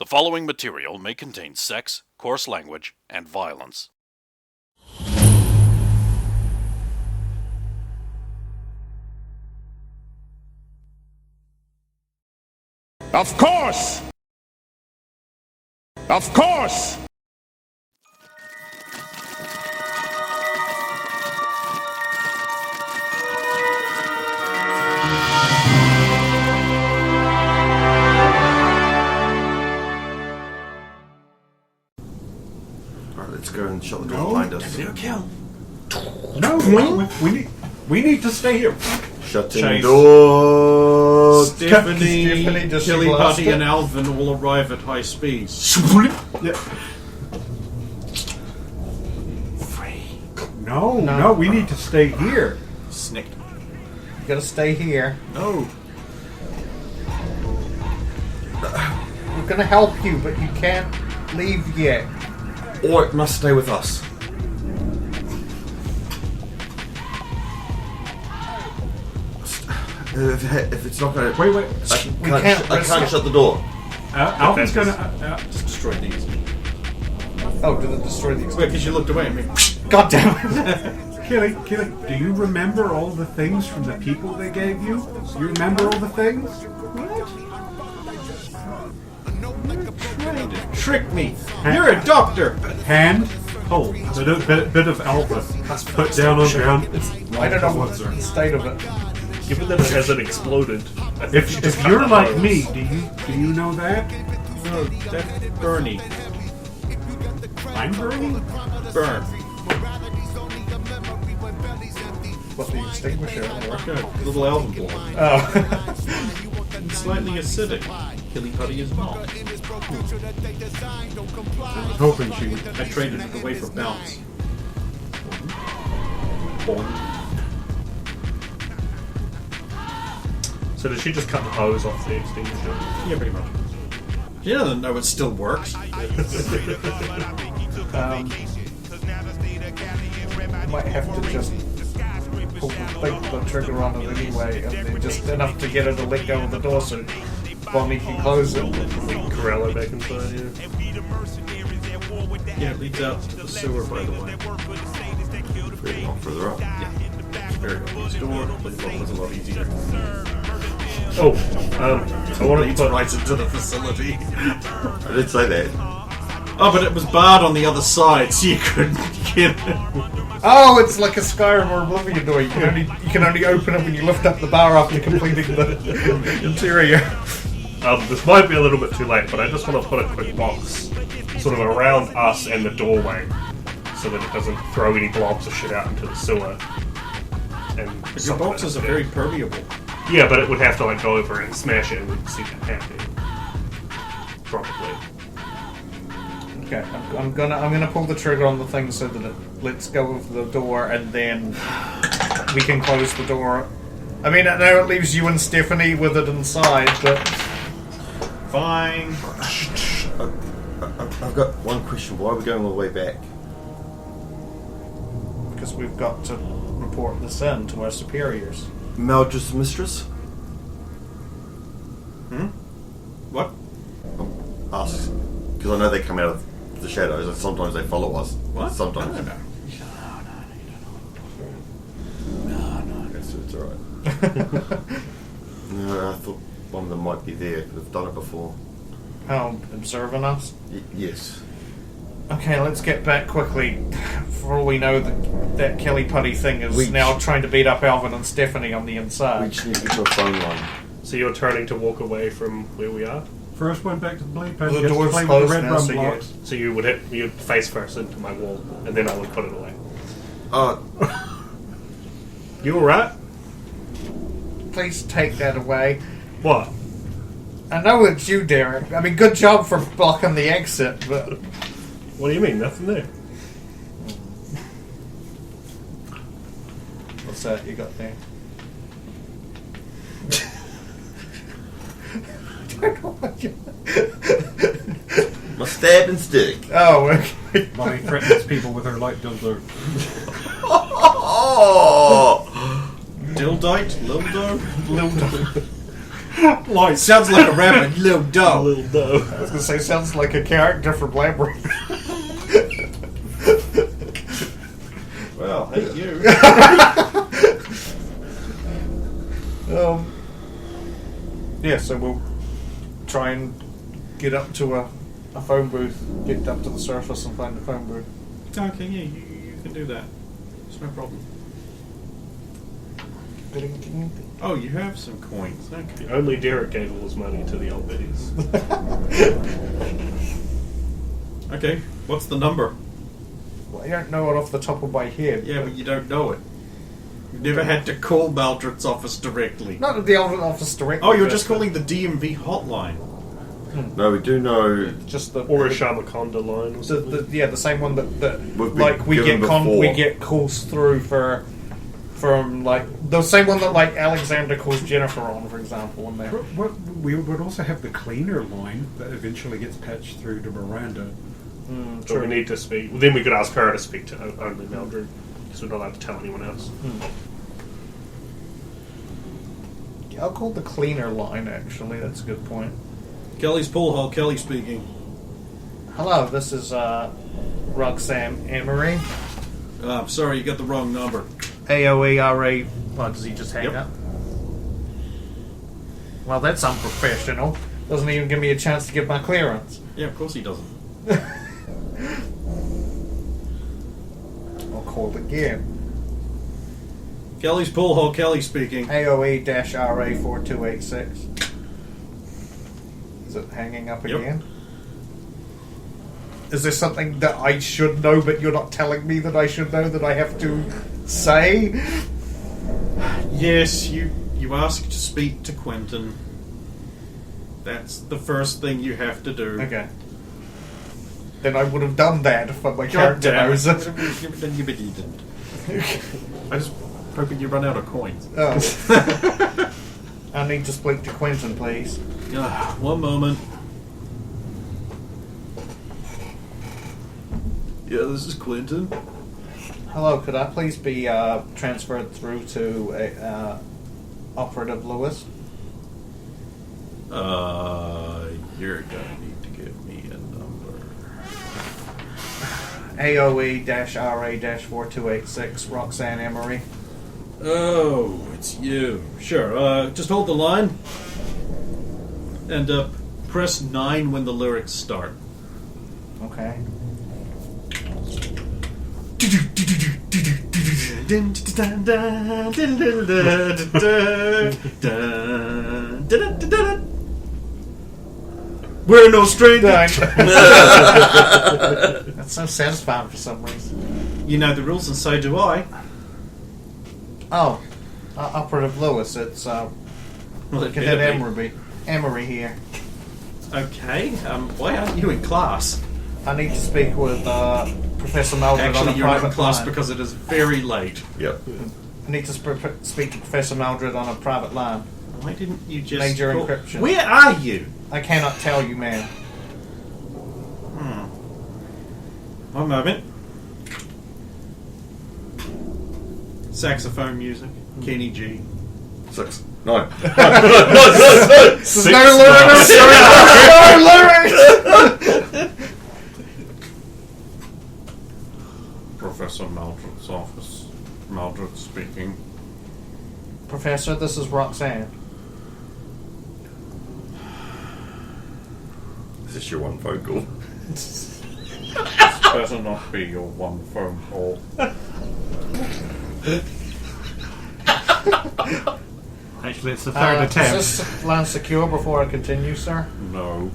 The following material may contain sex, coarse language, and violence. Of course! Of course! Alright, let's go and shut the door behind us. No, we need to stay here. Shutting Chase. door. Stephanie, just Killy lost Putty, it. and Alvin all arrive at high speed. No, we need to stay here. Snicked. You gotta stay here. No. We're gonna help you, but you can't leave yet. Or it must stay with us. If it's not going to... Wait. I can't shut the door. Alvin's gonna just destroy these. Oh, did it destroy these? Wait, because you looked away at me. God damn it! Killy, do you remember all the things from the people they gave you? You remember all the things? Trying to trick me. You're a doctor. Hand, hold. Bit of alpha. Put down on ground. I don't know what's the state of it. Given that it hasn't exploded, I think she If just cut you're the like hose. me, do you know that? No, that's Bernie. I'm Bernie? Burn. What, the extinguisher? Yeah, little Alvin blow. Oh. Slightly acidic. Killy Putty is not. I was hoping she would. I traded it away for bounce. Boing. So did she just cut the hose off the extinguisher? Yeah, pretty much. She doesn't know it still works. Might have to just pull the trigger on it anyway, and then just enough to get her to let go of the door so Bonnie can close it. Corella back inside, yeah. Yeah, it leads out to the sewer, by the way. Really not further up. Very obvious door, but the was a lot easier. Oh, I want to Leads put... right into the facility. I did say that. Oh, but it was barred on the other side, so you couldn't get it. Oh, it's like a Skyrim or Oblivion door. You can only open it when you lift up the bar after completing the interior. This might be a little bit too late, but I just want to put a quick box sort of around us and the doorway so that it doesn't throw any blobs of shit out into the sewer. And But your boxes are very permeable. Yeah, but it would have to like go over and smash it and we'd see that happening. Probably. Okay, I'm gonna pull the trigger on the thing so that it lets go of the door, and then we can close the door. I mean, I know it leaves you and Stephanie with it inside, but Fine. I've got one question. Why are we going all the way back? because we've got to report this in to our superiors. Mildred's mistress? What? Us. Because I know they come out of the shadows and sometimes they follow us. What? Sometimes. No. It's alright. No, I thought one of them might be there. They've done it before. Oh, observing us? Yes. Okay, let's get back quickly. For all we know, that Kelly Putty thing is We- now trying to beat up Alvin and Stephanie on the We inside. just need to get to a phone line. So you're turning to walk away from where we are? First went back to the blade pen. The gets to door's play with closed the red now, rum so blocks. So you'd face first into my wall, and then I would put it away. You alright? Please take that away. What? I know it's you, Derek. I mean, good job for blocking the exit, but... What do you mean? Nothing there. What's that you got there? My stab and stick. Oh, okay. Bonnie threatens people with her light dildo. Oh! Dildite? Lildo? Little Like, Sounds like a rabbit, little dog. Little dough. I was going to say, sounds like a character from Labyrinth. Well, hey you. Yeah, so we'll try and get up to a phone booth, get up to the surface and find the phone booth. Okay, yeah, you can do that. It's no problem. Oh, you have some coins. Okay. Only Derek gave all his money to the old biddies. Okay, what's the number? Well, I don't know it off the top of my head. Yeah, but you don't know it. You've never had to call Maldred's office directly. Not at the old office directly. Oh, you're just calling the DMV hotline. No, we do know. just the Or a Shamaconda line. Or something. the same one that We've been like we given get before. we get calls through from like the same one that like Alexander calls Jennifer on, for example. When they we would also have the cleaner line that eventually gets patched through to Miranda. But we need to speak. Well, then we could ask her to speak to only Mildred, because we're not allowed to tell anyone else. I'll call the cleaner line. Actually, that's a good point. Kelly's pool hall, Kelly speaking. Hello, this is Roxanne Emery. I'm sorry, you got the wrong number. AOERA. What, does he just hang Yep. up? Well, that's unprofessional. Doesn't even give me a chance to get my clearance. Yeah, of course he doesn't. I'll call it again. Kelly's pool hall, Kelly speaking. AOE-RA 4286. Is it hanging up Yep. again? Is there something that I should know but you're not telling me that I should know that I have to say? Yes, you asked to speak to Quentin. That's the first thing you have to do. Okay. Then I would have done that if my God character damn knows it. it. Then you didn't. I just hoping you run out of coins. Oh. I need to speak to Quentin, please. One moment. Yeah, this is Quentin. Hello, could I please be transferred through to Operative Lewis? You're gonna need to give me a number. AOE-RA-4286, Roxanne Emery. Oh, it's you. Sure, just hold the line. And press 9 when the lyrics start. Okay. We're no strangers. That's so satisfying for some reason. You know the rules, and so do I. Oh, Operative Lewis, it's Well, it Cadet better be. Emery here. Okay. Why aren't you in class? I need to speak with Professor Maldred on Actually, a you're not in private class line. because it is very late. Yep. I need to speak to Professor Maldred on a private line. Why didn't you just Major call- encryption. Where are you? I cannot tell you, ma'am. One moment. Saxophone music. Kenny G. 6, 9. There's no lyrics! No lyrics! Professor Maldred's office. Maldred speaking. Professor, this is Roxanne. Is this your one phone call? This better not be your one phone call. Actually, it's the third attempt. Is this line secure before I continue, sir? No.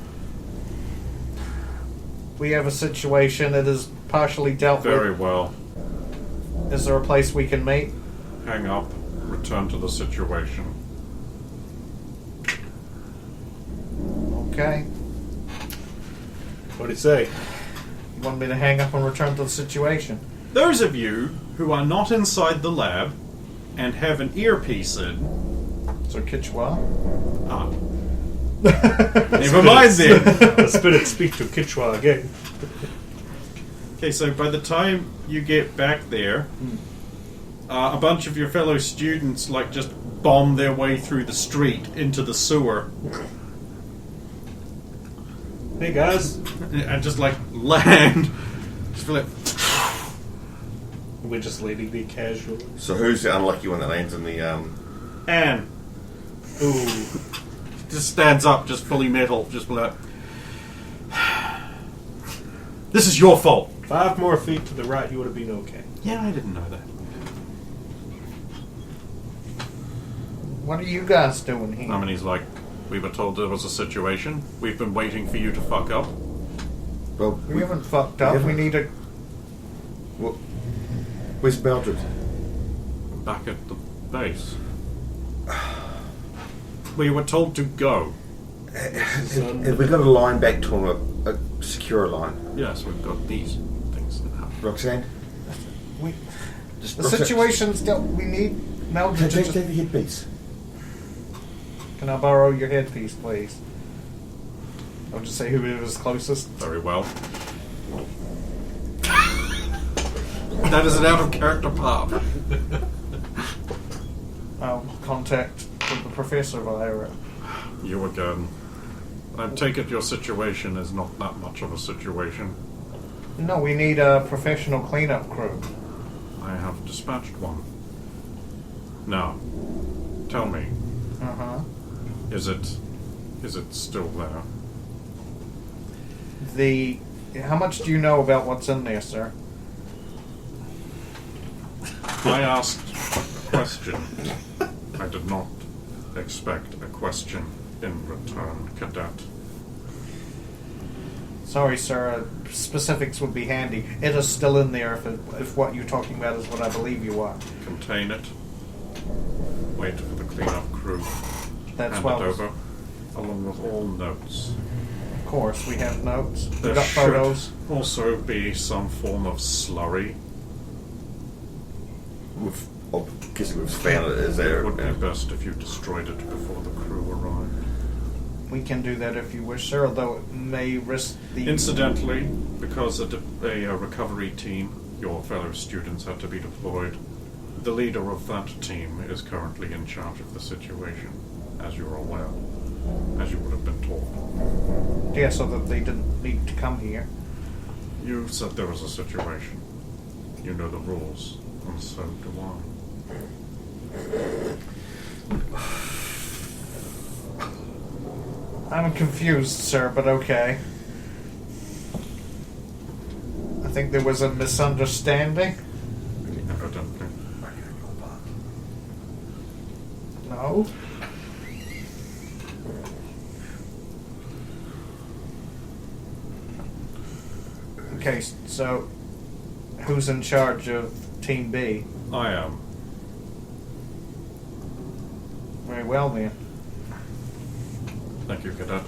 We have a situation that is partially dealt Very with. well. Is there a place we can meet? Hang up. Return to the situation. Okay. What'd he say? You want me to hang up and return to the situation? Those of you who are not inside the lab and have an earpiece in, So Kichwa? never mind then. Let's better speak to Kichwa again. Okay, so by the time you get back there, a bunch of your fellow students just bomb their way through the street into the sewer Hey guys, and just like land. Just feel like, we're just leaving me casually. So who's the unlucky one that lands in the and Ooh. just stands up, just fully metal, just like, this is your fault. 5 more feet to the right, you would have been okay. Yeah, I didn't know that. What are you guys doing here? And he's like, we were told there was a situation. We've been waiting for you to fuck up. well, We haven't fucked up. We need a. well, where's Mildred? Back at the base. We were told to go. Have we got a line back to him, a secure line? Yes, we've got these things now. Roxanne? We, Just the Roxanne, situation's still. We need Mildred to Take just. the headpiece. Can I borrow your headpiece, please? I'll just say whoever's closest. Very well. That is an out of character pop. I'll contact the professor via it. You again. I take it your situation is not that much of a situation. No, we need a professional cleanup crew. I have dispatched one. Now, tell me, Uh huh. is it still there? How much do you know about what's in there, sir? I asked a question. I did not expect a question in return, Cadet. Sorry, sir. Specifics would be handy. It is still in there if what you're talking about is what I believe you are. Contain it. Wait for the cleanup crew. That's Hand well. it over, along with all notes. Of course, we have notes. There We've got should photos. also be some form of slurry. I'm guessing we've found it. Is there? It would be best if you destroyed it before the crew arrived. We can do that if you wish, sir, although it may risk the... Incidentally, because a recovery team, your fellow students, had to be deployed, the leader of that team is currently in charge of the situation, as you're aware, as you would have been told. Yeah, so that they didn't need to come here. You said there was a situation. You know the rules, and so do I'm confused, sir, but okay. I think there was a misunderstanding. Evidently. No? Okay, so who's in charge of Team B? I am. Very well, then. Thank you, Cadet.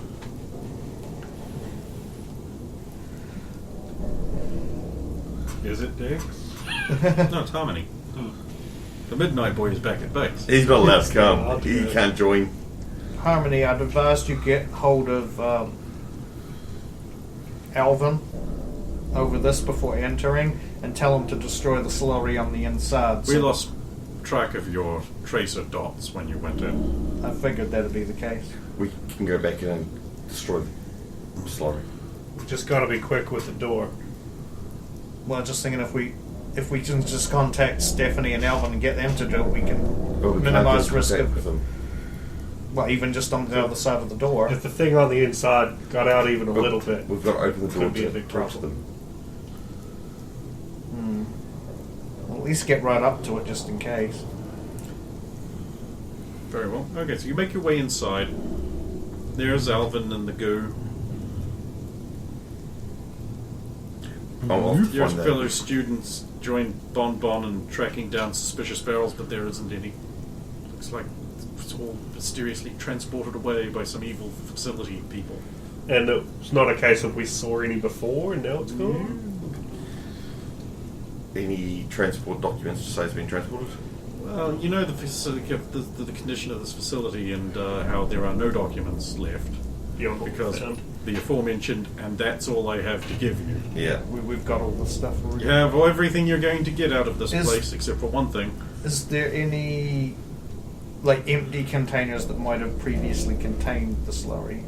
Is it Dex? No, it's Harmony. The Midnight Boy is back at base. He's not allowed to I'll come. do He it. can't join. Harmony, I'd advise you get hold of Alvin over this before entering and tell him to destroy the slurry on the inside. We lost track of your tracer dots when you went in. I figured that'd be the case. We can go back in and destroy the slurry. We just gotta be quick with the door. Well, just thinking if we can just contact Stephanie and Alvin and get them to do it, we can But we minimize can't risk contact with of, them. well, even just on the other side of the door. If the thing on the inside got out even a But little bit, We've got to open the door Could be a to big talk to problem. them. Well, at least get right up to it just in case. Very well. Okay, so you make your way inside. There's Alvin and the goo. I'll Your find that. fellow students join Bon Bon in tracking down suspicious barrels, but there isn't any. Looks like it's all mysteriously transported away by some evil facility people. and it's not a case of we saw any before and now it's gone. Any transport documents to say it's been transported? Well, you know the facility, the condition of this facility and how there are no documents left. Beyond what we Because found. the aforementioned, and that's all I have to give you. Yeah. We've got all the stuff. You have everything you're going to get out of this Is- place, except for one thing. Is there any like empty containers that might have previously contained the slurry?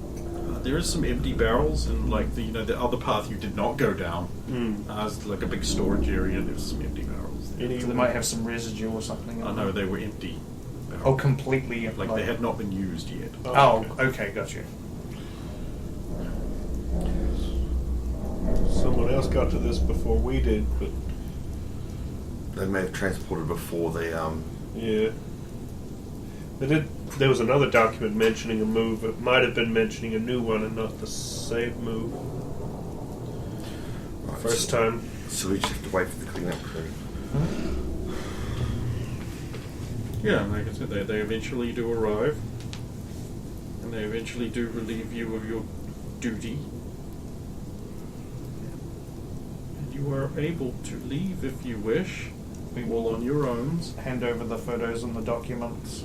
There is some empty barrels, and like the other path you did not go down. It's like a big storage area. There's some empty barrels there. So they might have some residue or something. I know they were empty. Barrels. Oh, completely empty. Like they had not been used yet. Oh, okay, got you. Someone else got to this before we did, but They may have transported before they yeah. They did. There was another document mentioning a move. It might have been mentioning a new one and not the save move. Right, First time. So we just have to wait for the cleanup crew. Yeah, like I said, they eventually do arrive, and they eventually do relieve you of your duty. And you are able to leave if you wish. We All will on your own. hand over the photos and the documents.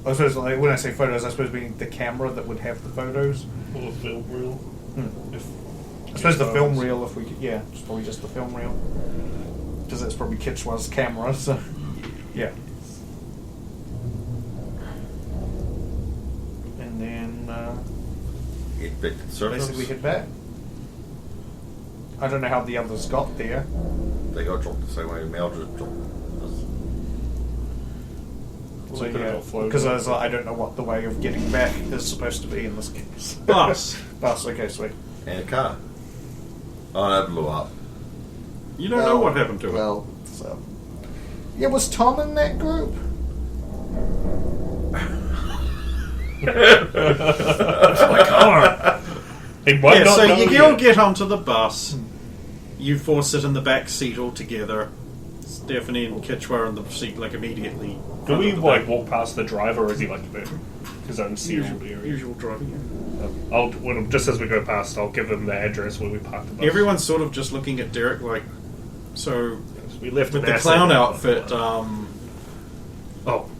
I suppose, like, when I say photos, I suppose meaning the camera that would have the photos. Or a film reel. If I suppose the film reel, if we could, yeah, it's probably just the film reel. Because it's probably Kitchwa's camera, so. Yeah. And then, Get back to the surface. basically head back. I don't know how the others got there. They got dropped the same way Mildred dropped us. So you could have got floated. Because I was like, I don't know what the way of getting back is supposed to be in this case. Bus. Bus, okay, sweet. And a car. Oh, that blew up. You don't know what happened to it. Well, so. Yeah, was Tom in that group? my car. He might Yeah, not so know you all yet. get onto the bus. You four sit in the back seat all together. Stephanie and Kitchwa in the seat like immediately. Do we like walk past the driver, or is he like his own sealed area? Usual driving. Just as we go past, I'll give him the address where we parked the bus. Everyone's sort of just looking at Derek like, so We left with an the asset clown in outfit, Oh,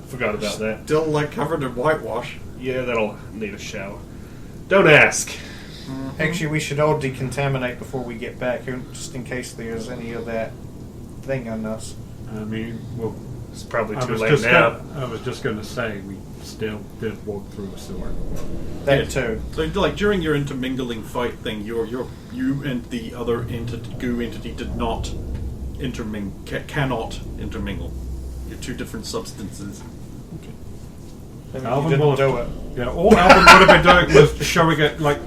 I forgot about that. still like covered in whitewash. Yeah, that'll need a shower. Don't ask. Actually, we should all decontaminate before we get back, just in case there's any of that thing on us. I mean, well, It's probably I too was late just now. I was just going to say we still did walk through a sewer. That Yeah. too. So like during your intermingling fight thing, you and the other goo entity did not cannot intermingle. You're two different substances. Maybe Alvin you didn't will- do it. Yeah, all Alvin would have been doing was showing it like,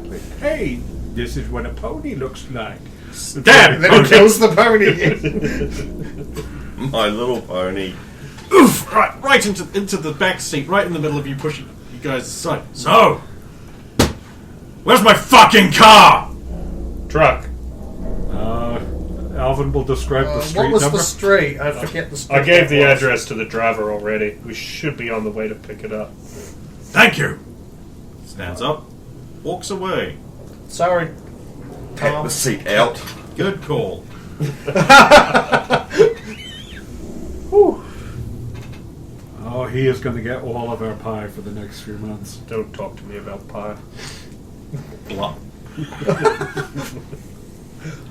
hey, this is what a pony looks like. Dad! Then he kills the pony. My little pony. Oof! Right into the back seat, right in the middle of you pushing you guys aside. So, where's my fucking car? Truck. Alvin will describe the street What was number. the street? I forget the street. I gave the that was. address to the driver already. We should be on the way to pick it up. Thank you. Stands up, walks away. Sorry, Pat Tom. the seat out. Good call. Oh, he is going to get all of our pie for the next few months. Don't talk to me about pie. Blup.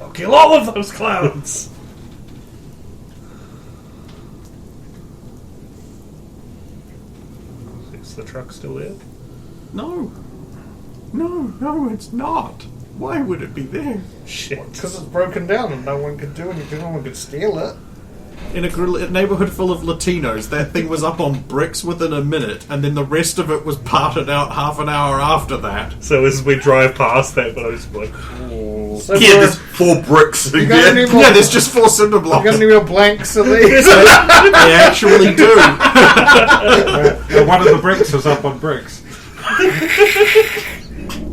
I'll kill all of those clowns! Is the truck still there? No, it's not. Why would it be there? Shit. Because it's broken down and no one could do anything. No one could steal it. In a neighborhood full of Latinos, that thing was up on bricks within a minute, and then the rest of it was parted out half an hour after that. So as we drive past that, I was like, oh. So Yeah, there's 4 bricks You in got any there. more? Yeah, there's just 4 cinder You got blocks. any real blanks of these? They actually do. One of the bricks is up on bricks.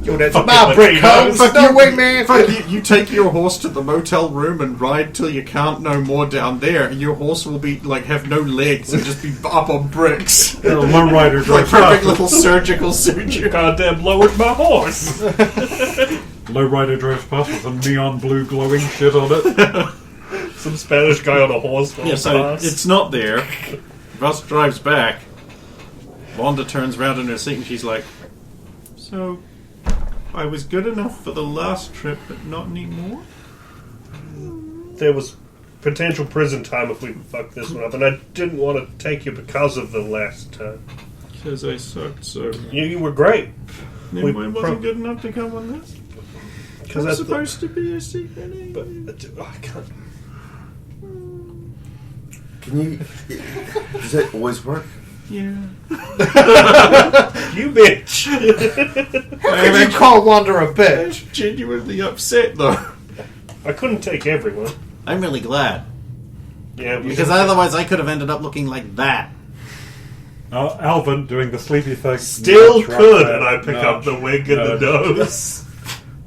Yo, that's Fucking my brick Latinos. house. No way, man. Fuck, you take your horse to the motel room and ride till you can't no more down there, and your horse will be like have no legs and just be up on bricks. The lowrider Like drives perfect past. little surgical suture. Goddamn lowered my horse! Lowrider drives past with some neon blue glowing shit on it. Some Spanish guy on a horse Yeah, rolls so past. it's not there. Bus drives back. Wanda turns around in her seat and she's like, "So, I was good enough for the last trip, but not anymore?" There was potential prison time if we fuck this one up, and I didn't want to take you because of the last time. Because I sucked so. You were great. No, I wasn't good enough to come on this. Because It's supposed to be a secret. But I can't. Can you? Does that always work? Yeah. You bitch! How can you call Wanda a bitch? I'm genuinely upset though. I couldn't take everyone. I'm really glad. Yeah, Because otherwise I could have ended up looking like that. Alvin doing the sleepy thing. still Nudge, could, right and I there. pick up the wig and the Nudge. nose.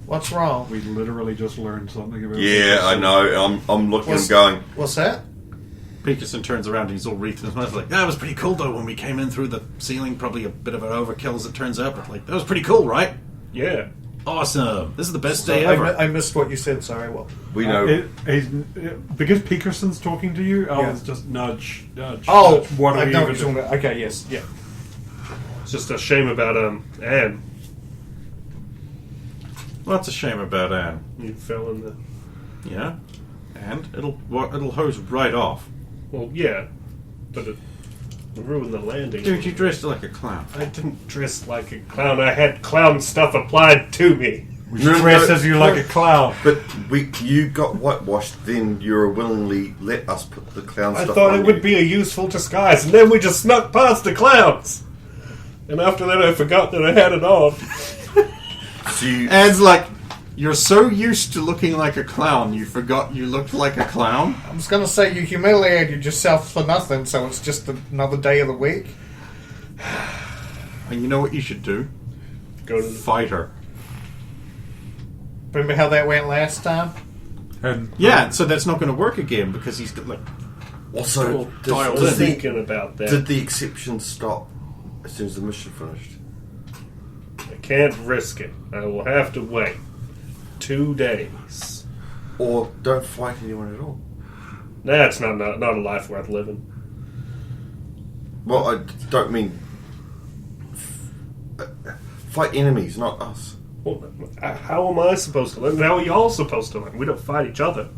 What's wrong? We literally just learned something about Yeah, I know. I'm looking and going. What's that? Peterson turns around and he's all wreathed in his mouth like, that was pretty cool though when we came in through the ceiling. Probably a bit of an overkill as it turns out, but like, that was pretty cool, right? Yeah. Awesome. This is the best day ever. I missed what you said. Sorry. Well, We know. Because Peterson's talking to you, Alvin's just nudge. oh, nudge. What I are we know even what you're talking about. Okay, yes, yeah. It's just a shame about Anne. Well, that's a shame about Anne. You fell in the. Yeah, and it'll hose right off. Well, yeah, but it ruined the landing. Dude, you dressed like a clown. I didn't dress like a clown. I had clown stuff applied to me. dresses you like a clown? But you got whitewashed, then you willingly let us put the clown I stuff thought on it would you. be a useful disguise, and then we just snuck past the clowns. And after that, I forgot that I had it on. So you, Anne's like, you're so used to looking like a clown, you forgot you looked like a clown? I was gonna say you humiliated yourself for nothing, so it's just another day of the week. And you know what you should do? Go to the Fight her. Remember how that went last time? And Yeah, so that's not going to work again because he's got like... also, dialed does in. thinking about that. did the exception stop as soon as the mission finished? I can't risk it. I will have to wait 2 days. Or don't fight anyone at all? That's not a life worth living. Well, I don't mean fight enemies, not us. Well, how am I supposed to learn? How are y'all supposed to learn? We don't fight each other.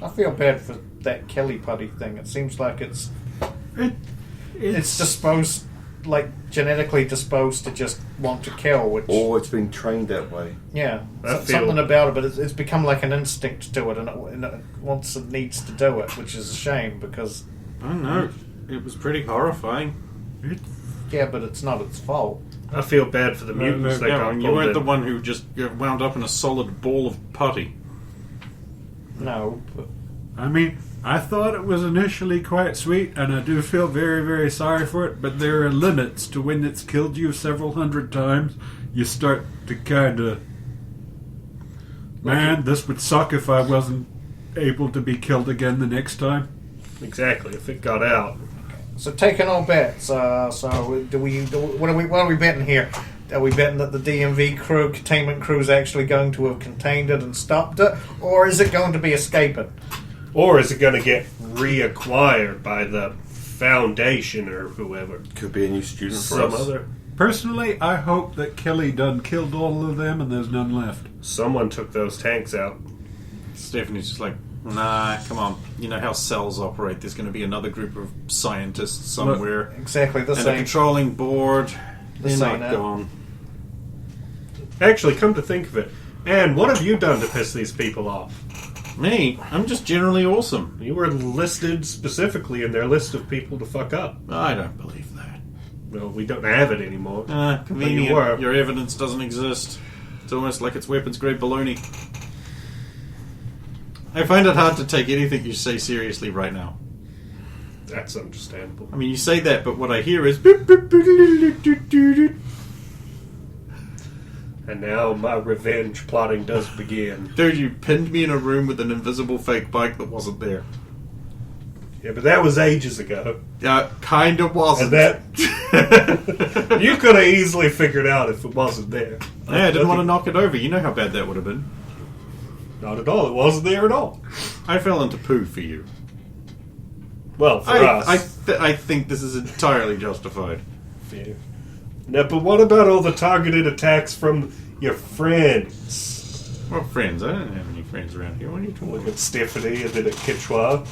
I feel bad for that Kelly putty thing. It seems like it's disposed, like genetically disposed to just want to kill, which Or it's been trained that way. yeah, I feel- something about it. But it's become like an instinct to it, and it wants and needs to do it, which is a shame because I don't know. It was pretty horrifying. yeah, but it's not its fault. I feel bad for the mutants that Yeah, got and you pulled weren't in. the one who just wound up in a solid ball of putty. No, but I mean, I thought it was initially quite sweet, and I do feel very, very sorry for it, but there are limits to when it's killed you several hundred times. You start to kind of... Man, this would suck if I wasn't able to be killed again the next time. Exactly. If it got out, so taking all bets. So what are we betting here? Are we betting that the DMV crew, containment crew, is actually going to have contained it and stopped it, or is it going to be escaping? or is it going to get reacquired by the Foundation or whoever? Could be a new student for Some us. other. Personally, I hope that Kelly done killed all of them and there's none left. Someone took those tanks out. Stephanie's just like, nah, come on. You know how cells operate. There's going to be another group of scientists somewhere. Exactly the and a same. controlling board. This They're ain't not it. gone. Actually, come to think of it, Anne, what have you done to piss these people off? Me? I'm just generally awesome. You were listed specifically in their list of people to fuck up. I don't believe that. Well, we don't have it anymore. But Convenient. you were. Your evidence doesn't exist. It's almost like it's weapons-grade baloney. I find it hard to take anything you say seriously right now. That's understandable. I mean, you say that, but what I hear is... And now my revenge plotting does begin. Dude, you pinned me in a room with an invisible fake bike that wasn't there. Yeah, but that was ages ago. Yeah, kind of wasn't. And that... you could have easily figured out if it wasn't there. Yeah, I didn't want to knock it over. You know how bad that would have been. Not at all. It wasn't there at all. I fell into poo for you. Well, for us. I think this is entirely justified. Yeah. Now, but what about all the targeted attacks from your friends? Well, friends. I don't have any friends around here. What are you talking Look about? at Stephanie and then at Kichwa.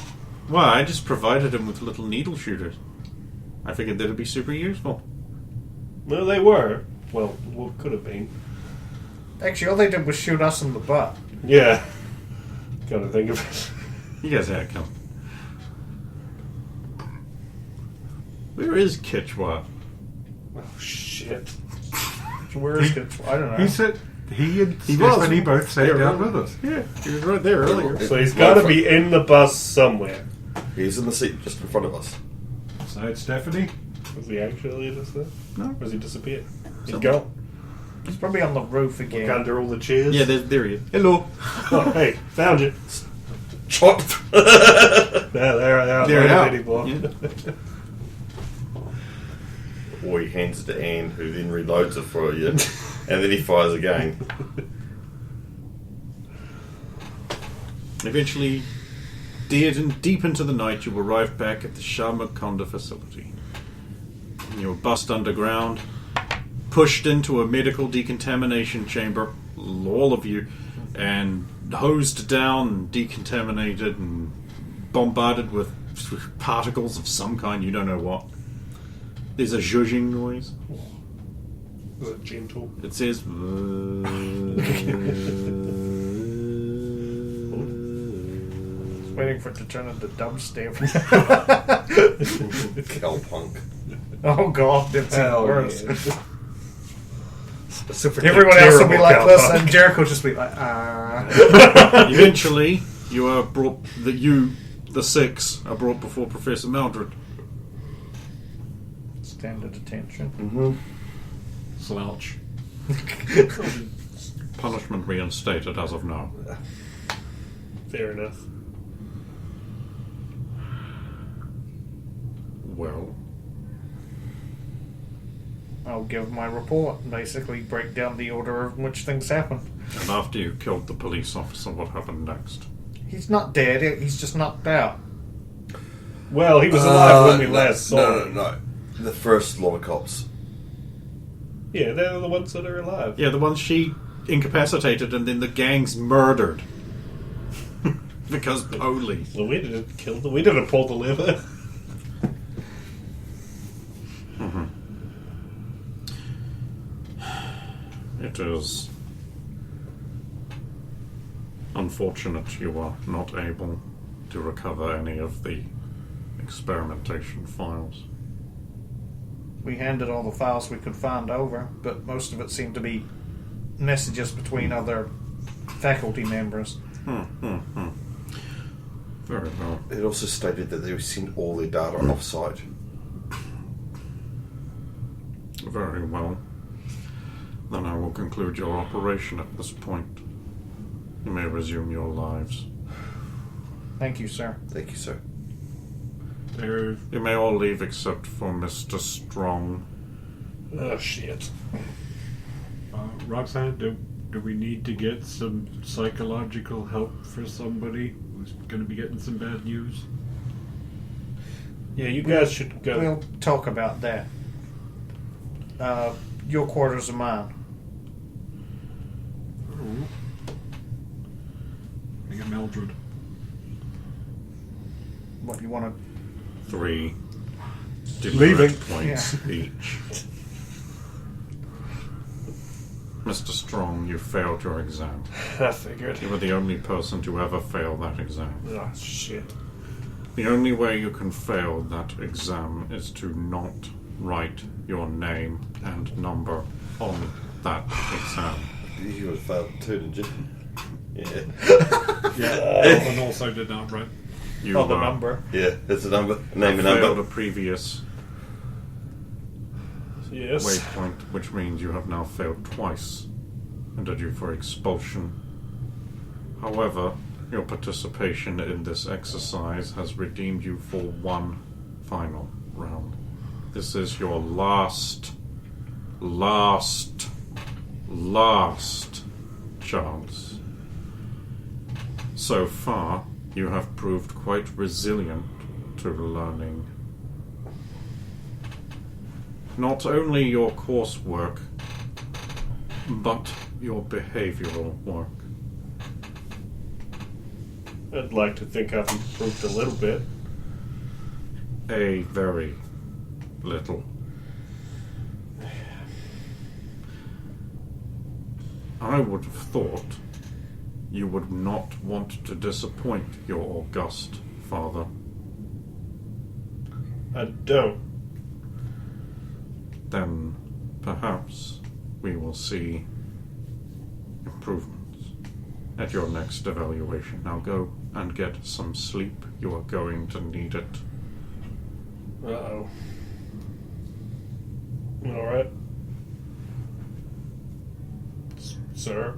Well, I just provided him with little needle shooters. I figured that'd be super useful. No, they were. Well, what could have been. Actually, all they did was shoot us in the butt. Yeah. Gotta think of it. You guys had it coming. Where is Kichwa? Oh, shit. Where is it? I don't know. He said he and He was. Stephanie both sat Yeah, down right. with us. Yeah, he was right there earlier. So he's gotta be in the bus somewhere. He's in the seat just in front of us. Beside Stephanie. Was he actually just there? No. Or has he disappeared? He's Somewhere. gone. He's probably on the roof Look again. under all the chairs. Yeah, there he is. Hello. Oh, hey, found you. Shot! There There not you anymore. Yeah. Or he hands it to Anne, who then reloads it for you, and then he fires again. Eventually, deep into the night, you arrive back at the Shamakonda facility. You're bussed underground, pushed into a medical decontamination chamber, all of you, and hosed down and decontaminated and bombarded with particles of some kind, you don't know what. There's a zhuzhing noise. Was it gentle? It says... Waiting for it to turn into dubstep. Cowpunk. Oh god, that's even Hell worse. yeah. Specifically Everyone else will be terrible like this, cowpunk. and Jericho will just be like, ah. Eventually, you are brought... The six, are brought before Professor Maldred. Standard attention. Mm-hmm. Slouch. Punishment reinstated as of now. Fair enough. Well, I'll give my report and basically break down the order in which things happened. and after you killed the police officer, what happened next? He's not dead, he's just knocked out. Well, he was alive when we last saw no, him. no. The first lot of cops. Yeah, they're the ones that are alive. Yeah, the ones she incapacitated and then the gangs murdered. Because police. Well, we didn't kill them. We didn't pull the lever. It is unfortunate you are not able to recover any of the experimentation files. We handed all the files we could find over, but most of it seemed to be messages between other faculty members. Very well. It also stated that they sent all their data off-site. Very well. Then I will conclude your operation at this point. You may resume your lives. Thank you, sir. Thank you, sir. There, You may all leave except for Mr. Strong. Oh, shit. Roxanne, do we need to get some psychological help for somebody who's going to be getting some bad news? Yeah, you guys should go. We'll talk about that. Your quarters are mine. I got Mildred. What you want 3 Leaving. demerit points each. Mr. Strong, you failed your exam. I figured. You were the only person to ever fail that exam. Oh, shit. The only way you can fail that exam is to not write your name and number on that exam. You would have failed too, didn't you? Yeah. Yeah, and also did not write. You Oh, the number. Yeah, that's a number. Name and failed number. a previous Yes. waypoint, which means you have now failed twice and are due for expulsion. However, your participation in this exercise has redeemed you for one final round. This is your last chance. So far, you have proved quite resilient to learning. Not only your coursework, but your behavioral work. I'd like to think I've improved a little bit. A very little. I would have thought you would not want to disappoint your august father. I don't. Then perhaps we will see improvements at your next evaluation. Now go and get some sleep. You are going to need it. Uh-oh. Alright. Sir?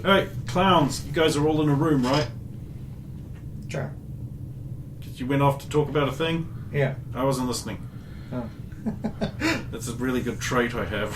Alright, clowns, you guys are all in a room, right? Sure. Did you went off to talk about a thing? Yeah. I wasn't listening. Oh. That's a really good trait I have.